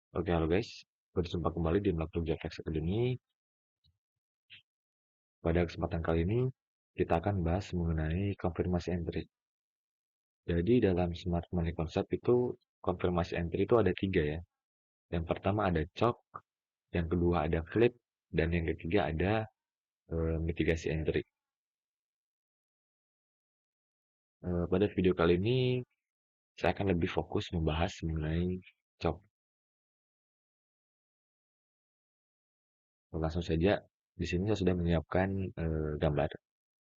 Oke, halo guys. Berjumpa kembali di Melakukan JFX Academy. Pada kesempatan kali ini, kita akan bahas mengenai konfirmasi entry. Jadi dalam Smart Money Concept itu, konfirmasi entry itu ada 3 ya. Yang pertama ada chop, yang kedua ada flip, dan yang ketiga ada mitigasi entry. Pada video kali ini, saya akan lebih fokus membahas mengenai chop. Langsung saja, di sini saya sudah menyiapkan gambar.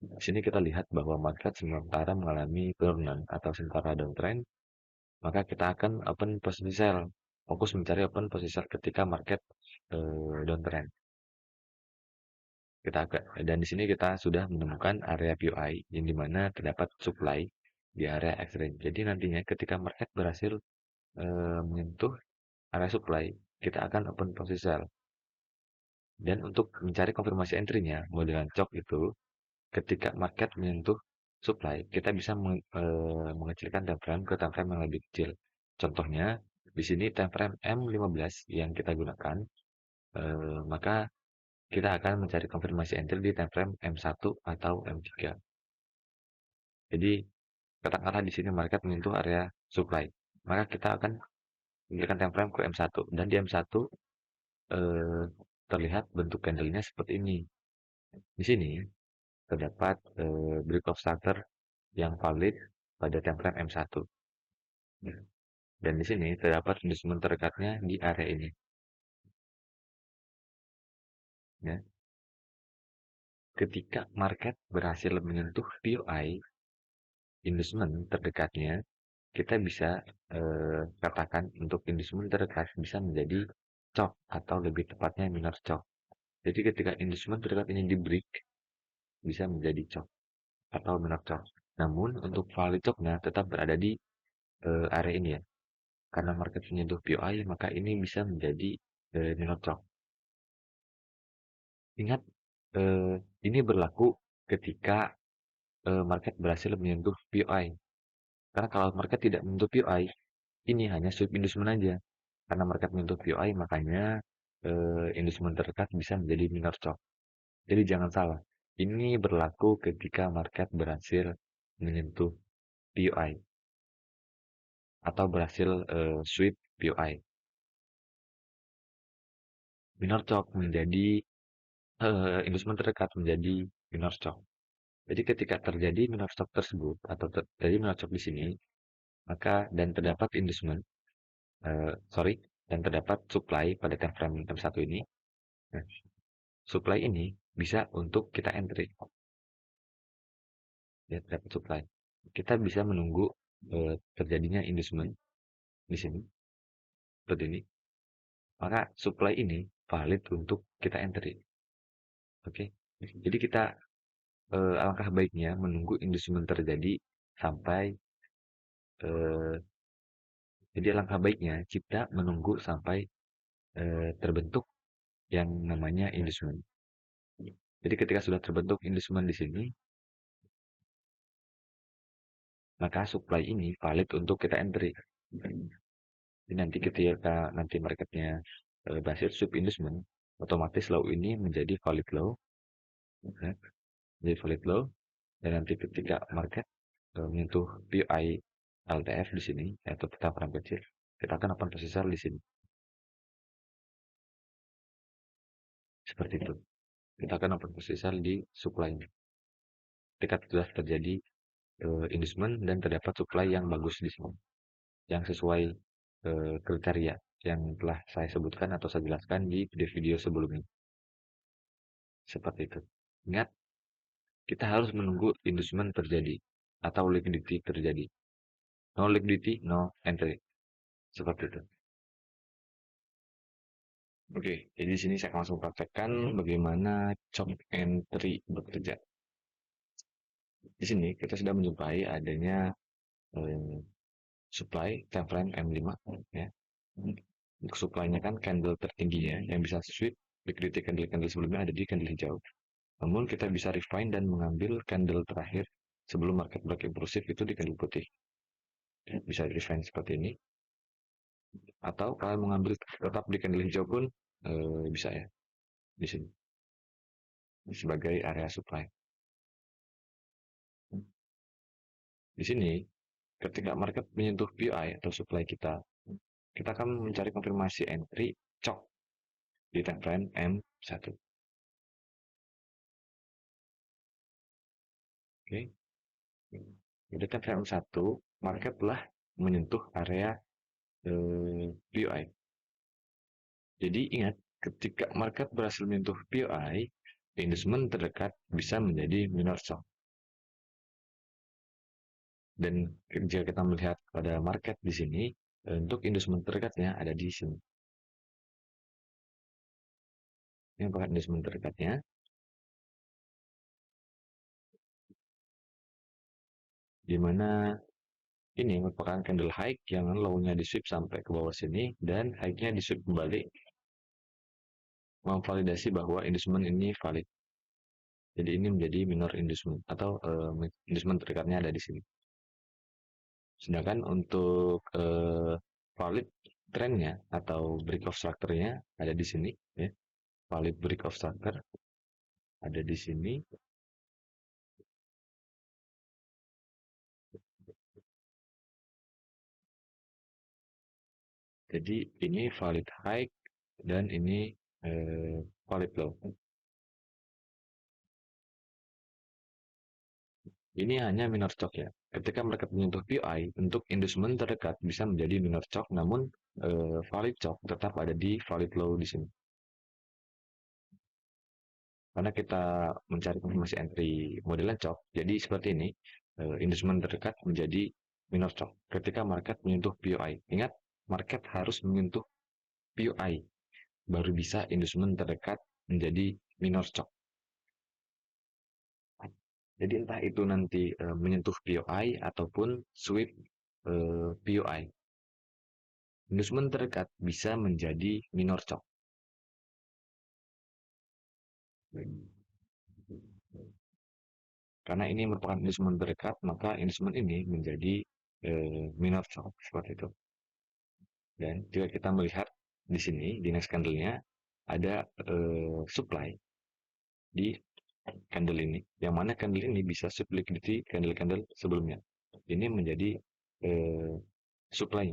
Di sini kita lihat bahwa market sementara mengalami penurunan atau sementara downtrend, maka kita akan open posisi sell. Fokus mencari open posisi sell ketika market downtrend. Dan di sini kita sudah menemukan area POI yang dimana terdapat supply di area X-range. Jadi nantinya ketika market berhasil menyentuh area supply, kita akan open posisi sell. Dan untuk mencari konfirmasi entry-nya, modelan chop itu ketika market menyentuh supply, kita bisa mengecilkan time frame ke time frame yang lebih kecil. Contohnya, di sini time frame M15 yang kita gunakan, maka kita akan mencari konfirmasi entry di time frame M1 atau M3. Jadi, katakanlah di sini market menyentuh area supply, maka kita akan menjadikan time frame ke M1. Dan di M1 eh, terlihat bentuk candle-nya seperti ini. Di sini terdapat break of starter yang valid pada time frame M1. Dan di sini terdapat induction terdekatnya di area ini. Ya. Ketika market berhasil menyentuh POI, induction terdekatnya, kita bisa katakan untuk induction terdekat bisa menjadi chop atau lebih tepatnya minor chop. Jadi ketika induction terdekat ini di break, bisa menjadi chop atau minor chop. Namun untuk valid chopnya tetap berada di area ini ya. Karena market menyentuh POI, maka ini bisa menjadi minor chop. Ingat, eh, ini berlaku ketika market berhasil menyentuh POI. Karena kalau market tidak menyentuh POI, ini hanya sweep inducement aja. Karena market menyentuh POI, makanya inducement terdekat bisa menjadi minor chop. Jadi jangan salah. Ini berlaku ketika market berhasil menyentuh POI atau berhasil sweep POI. Minor chop menjadi inducement terdekat menjadi minor chop. Jadi ketika terjadi minor chop tersebut atau terjadi minor chop di sini, maka dan terdapat inducement, sorry, dan terdapat supply pada time frame M1 ini. Nah, supply ini bisa untuk kita entry. Ya, terdapat supply. Kita bisa menunggu terjadinya inducement di sini, seperti ini. Maka supply ini valid untuk kita entry. Oke. Jadi kita alangkah baiknya menunggu inducement terjadi sampai jadi alangkah baiknya kita menunggu sampai terbentuk yang namanya inducement. Jadi ketika sudah terbentuk inducement di sini, maka supply ini valid untuk kita entry. Jadi nanti ketika nanti marketnya berhasil sub inducement, otomatis low ini menjadi valid low, ya, menjadi valid low, dan nanti ketika market menyentuh PI LTF di sini, yaitu peta perang kecil, kita akan open posisi sell di sini. Seperti itu. Kita akan open posisi sell di supply-nya. Ketika sudah terjadi inducement dan terdapat supply yang bagus di sini, yang sesuai kriteria yang telah saya sebutkan atau saya jelaskan di video-video sebelumnya. Seperti itu. Ingat, kita harus menunggu inducement terjadi atau liquidity terjadi. No liquidity, no entry. Seperti itu. Oke, jadi di sini saya langsung praktekkan bagaimana chop entry bekerja. Di sini kita sudah menjumpai adanya eh, supply time frame M5 ya. Untuk supply-nya kan candle tertingginya yang bisa sweep liquidity candle-candle sebelumnya ada di candle hijau. Namun kita bisa refine dan mengambil candle terakhir sebelum market break impulsif itu di candle putih. Ya, bisa refine seperti ini. atau kalian mengambil tetap di candle hijau pun bisa ya di sini sebagai area supply. Di sini ketika market menyentuh POI atau supply kita, kita akan mencari konfirmasi entry cok di time frame M1. Oke, di time frame M1 market telah menyentuh area POI. Jadi ingat, ketika market berhasil menyentuh POI, inducement terdekat bisa menjadi minor shock. Dan jika kita melihat pada market di sini, untuk inducement terdekatnya ada di sini. Ini merupakan inducement terdekatnya, di mana ini merupakan candle high yang low-nya di sweep sampai ke bawah sini, dan high-nya di sweep kembali, memvalidasi bahwa inducement ini valid. Jadi ini menjadi minor inducement, atau inducement terdekatnya ada di sini. Sedangkan untuk valid trendnya atau break of structure-nya ada di sini, ya. Valid break of structure ada di sini. Jadi ini valid high dan ini valid low. Ini hanya minor shock ya. Ketika mereka menyentuh PI, untuk inducement terdekat bisa menjadi minor shock, namun valid shock tetap ada di valid low di sini. Karena kita mencari konfirmasi entry modelan shock, jadi seperti ini, inducement terdekat menjadi minor shock ketika market menyentuh POI. Ingat, market harus menyentuh POI, baru bisa inducement terdekat menjadi minor shock. Jadi entah itu nanti menyentuh POI ataupun sweep POI. Inducement terdekat bisa menjadi minor shock. Karena ini merupakan inducement terdekat, maka inducement ini menjadi minor shock seperti itu. Dan jika kita melihat di sini di next candle-nya ada supply di candle ini, yang mana candle ini bisa sub liquidity candle-candle sebelumnya. Ini menjadi supply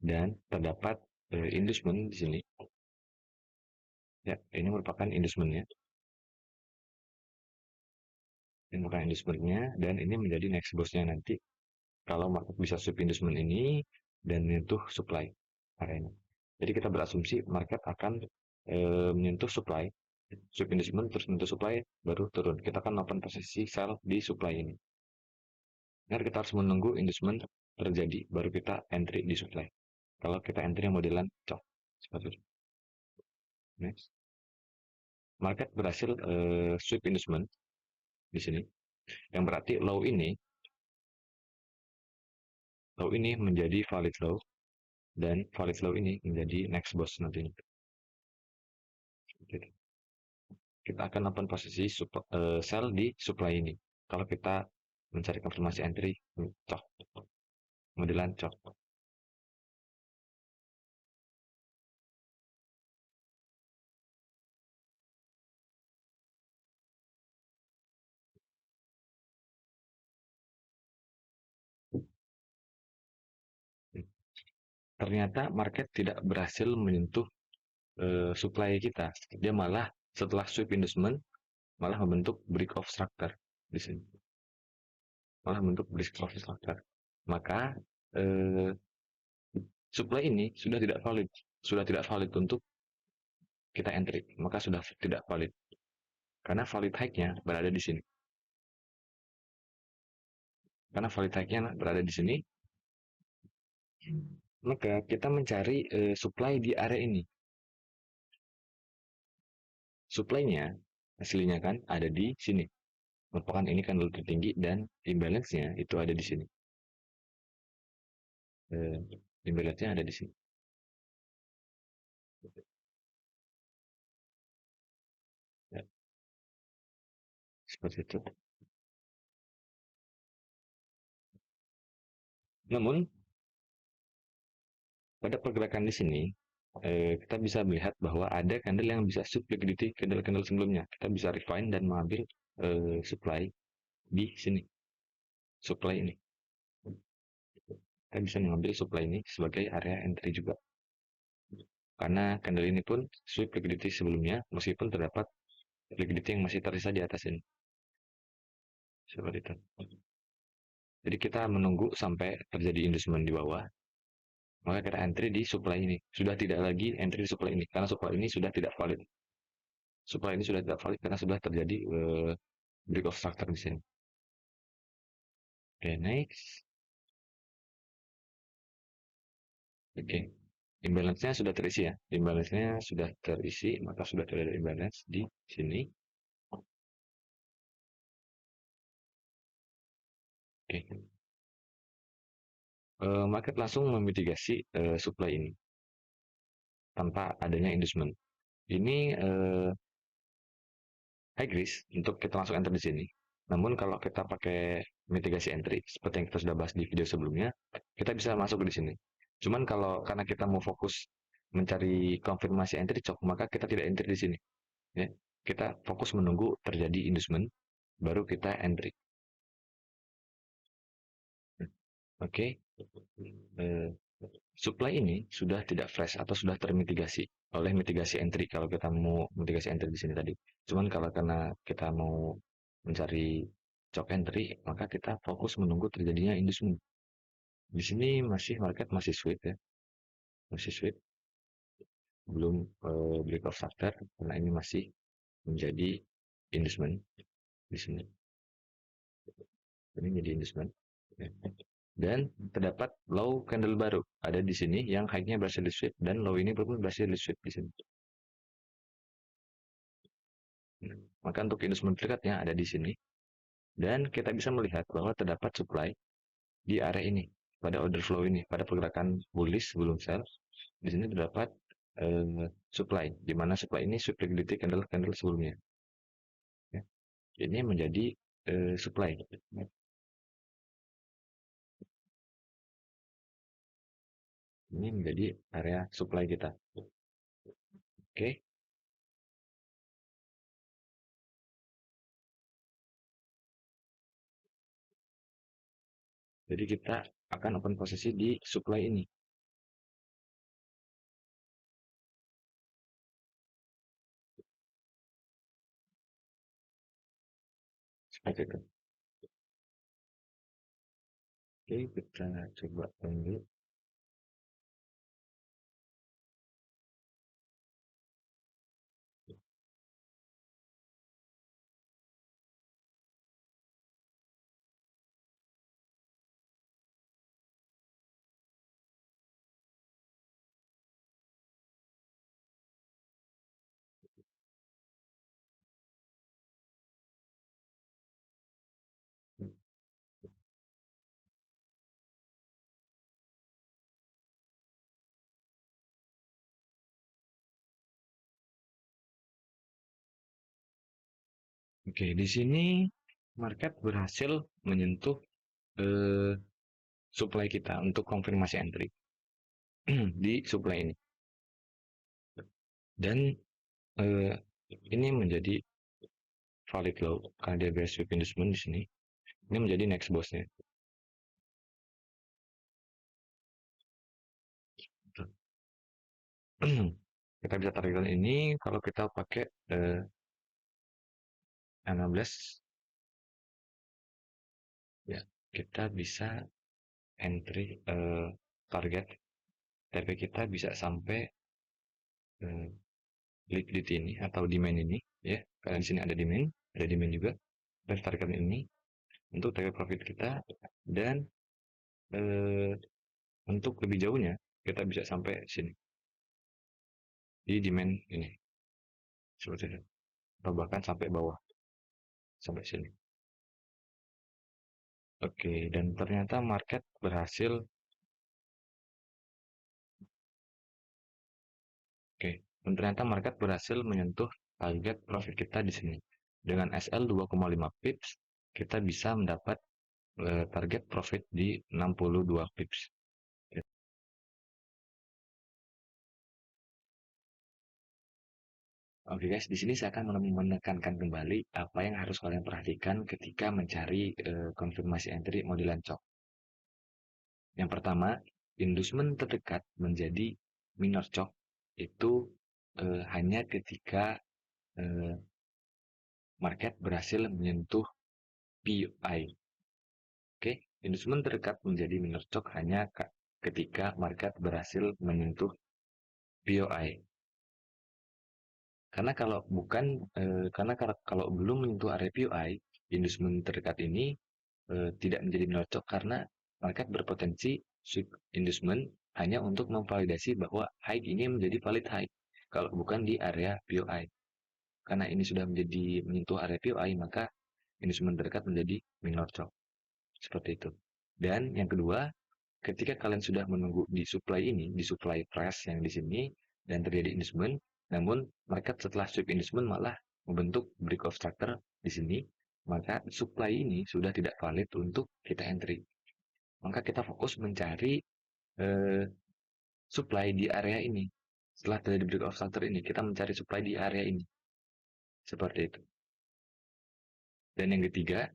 dan terdapat inducement di sini. Ya, ini merupakan inducement-nya. Ini merupakan inducement-nya dan ini menjadi next boss-nya nanti kalau market bisa sub inducement ini dan menyentuh supply areanya. Jadi kita berasumsi market akan menyentuh supply, sub inducement terus menyentuh supply baru turun. Kita akan melakukan posisi sell di supply ini. Nah, kita harus menunggu inducement terjadi baru kita entry di supply. Kalau kita entry yang modelan cok seperti itu. Next. Market berhasil sweep inducement di sini. Yang berarti low ini menjadi valid low dan valid low ini menjadi next boss nantinya. Kita akan melakukan posisi sell di supply ini. Kalau kita mencari konfirmasi entry, cok, modelan cok. Ternyata market tidak berhasil menyentuh supply kita. Dia malah setelah sweep inducement malah membentuk break of structure di sini. Malah membentuk break of structure. Maka supply ini sudah tidak valid untuk kita entry. Maka sudah tidak valid karena valid high-nya berada di sini. Karena valid high-nya berada di sini, maka kita mencari supply di area ini. Supply-nya aslinya kan ada di sini. Merupakan ini candle tertinggi dan imbalance-nya itu ada di sini. Imbalance-nya ada di sini. Ya, seperti itu. Namun pada pergerakan di sini, kita bisa melihat bahwa ada candle yang bisa sub liquidity candle-candle sebelumnya. Kita bisa refine dan mengambil supply di sini, supply ini. Kita bisa mengambil supply ini sebagai area entry juga. Karena candle ini pun sweep liquidity sebelumnya, meskipun terdapat liquidity yang masih tersisa di atas ini. Seperti itu. Jadi kita menunggu sampai terjadi inducement di bawah, maka kita entry di supply ini. Sudah tidak lagi entry di supply ini, karena supply ini sudah tidak valid. Supply ini sudah tidak valid karena sudah terjadi break of structure di sini. Oke, next. Oke, imbalance-nya sudah terisi ya. Imbalance-nya sudah terisi, maka sudah tidak ada imbalance di sini. Oke, market langsung memitigasi supply ini tanpa adanya inducement. Ini high risk untuk kita langsung enter di sini. Namun kalau kita pakai mitigasi entry seperti yang kita sudah bahas di video sebelumnya, kita bisa masuk di sini. Cuman kalau karena kita mau fokus mencari konfirmasi entry cok, maka kita tidak entry di sini. Ya, kita fokus menunggu terjadi inducement, baru kita entry. Oke, eh, supply ini sudah tidak fresh atau sudah termitigasi oleh mitigasi entry kalau kita mau mitigasi entry di sini tadi. Cuman kalau karena kita mau mencari chok entry, maka kita fokus menunggu terjadinya inducement. Di sini masih market masih sweet ya, masih sweet, belum break of structure karena ini masih menjadi inducement di sini. Ini menjadi inducement. Ya. Dan terdapat low candle baru ada di sini yang high-nya berhasil di sweep dan low ini pun berhasil di sweep di sini. Maka untuk inducement terdekat ada di sini. Dan kita bisa melihat bahwa terdapat supply di area ini, pada order flow ini, pada pergerakan bullish sebelum sell. Di sini terdapat supply, di mana supply ini sweep liquidity candle-candle sebelumnya. Ya. Ini menjadi supply. Ini menjadi area supply kita. Oke. Jadi kita akan open posisi di supply ini. Seperti itu. Oke, kita coba tunggu. Oke, di sini market berhasil menyentuh eh, supply kita untuk konfirmasi entry di supply ini. Dan eh, ini menjadi valid low karena dia beres sweep inducement di sini. Ini menjadi next bossnya. Kita bisa targetkan ini kalau kita pakai 16 ya, kita bisa entry target TP kita bisa sampai liquidity ini atau demand ini ya, karena di sini ada demand juga, dan target ini untuk target profit kita. Dan untuk lebih jauhnya kita bisa sampai sini di demand ini seperti itu, atau bahkan sampai bawah sampai sini. Oke, dan ternyata market berhasil. Oke, dan ternyata market berhasil menyentuh target profit kita di sini. Dengan SL 2,5 pips, kita bisa mendapat target profit di 62 pips. Oke guys, di sini saya akan menekankan kembali apa yang harus kalian perhatikan ketika mencari konfirmasi entry modelan CHOC. Yang pertama, inducement terdekat menjadi minor CHOC itu hanya ketika eh, market berhasil menyentuh PUI. Oke, inducement terdekat menjadi minor CHOC hanya ketika market berhasil menyentuh POI. Karena kalau bukan, karena kalau belum menyentuh area POI, inducement terdekat ini tidak menjadi menocok karena market berpotensi sweep inducement hanya untuk memvalidasi bahwa high ini menjadi valid high kalau bukan di area POI. Karena ini sudah menyentuh area POI, maka inducement terdekat menjadi minor chop. Seperti itu. Dan yang kedua, ketika kalian sudah menunggu di supply ini, di supply price yang di sini, dan terjadi inducement, namun market setelah sweep inducement malah membentuk break of structure di sini, maka supply ini sudah tidak valid untuk kita entry. Maka kita fokus mencari eh, supply di area ini. Setelah terjadi break of structure ini, kita mencari supply di area ini. Seperti itu. Dan yang ketiga,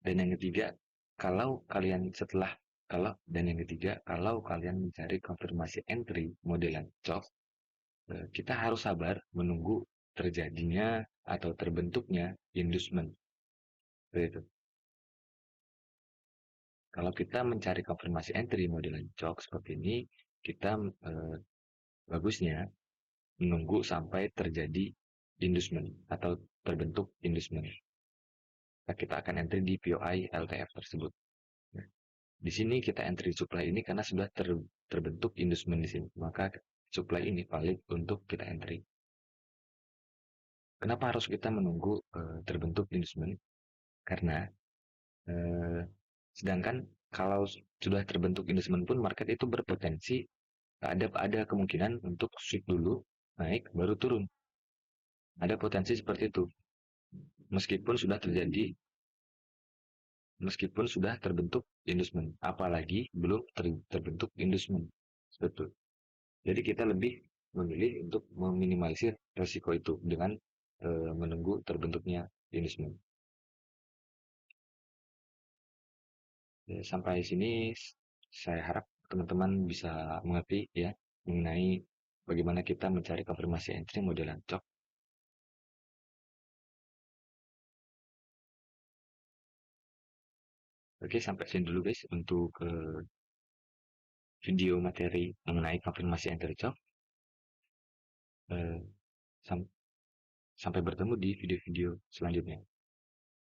dan yang ketiga, kalau kalian setelah kalau dan yang ketiga, kalau kalian mencari konfirmasi entry modelan CHOF, kita harus sabar menunggu terjadinya atau terbentuknya inducement. Begitu. Kalau kita mencari konfirmasi entry modelan CHOF seperti ini, kita bagusnya menunggu sampai terjadi inducement atau terbentuk inducement. Nah, kita akan entry di POI LTF tersebut. Nah, di sini kita entry supply ini karena sudah terbentuk inducement di sini. Maka supply ini valid untuk kita entry. Kenapa harus kita menunggu terbentuk inducement? Karena sedangkan kalau sudah terbentuk inducement pun market itu berpotensi ada kemungkinan untuk sweep dulu naik baru turun. Ada potensi seperti itu. Meskipun sudah terjadi meskipun sudah terbentuk inducement, apalagi belum terbentuk inducement. Betul. Jadi kita lebih memilih untuk meminimalisir resiko itu dengan menunggu terbentuknya inducement. Sampai sini saya harap teman-teman bisa mengerti ya mengenai bagaimana kita mencari konfirmasi entry modelan CHOC. Oke, sampai sini dulu guys untuk video materi mengenai konfirmasi entry CHOC. Eh, sam- Sampai bertemu di video-video selanjutnya.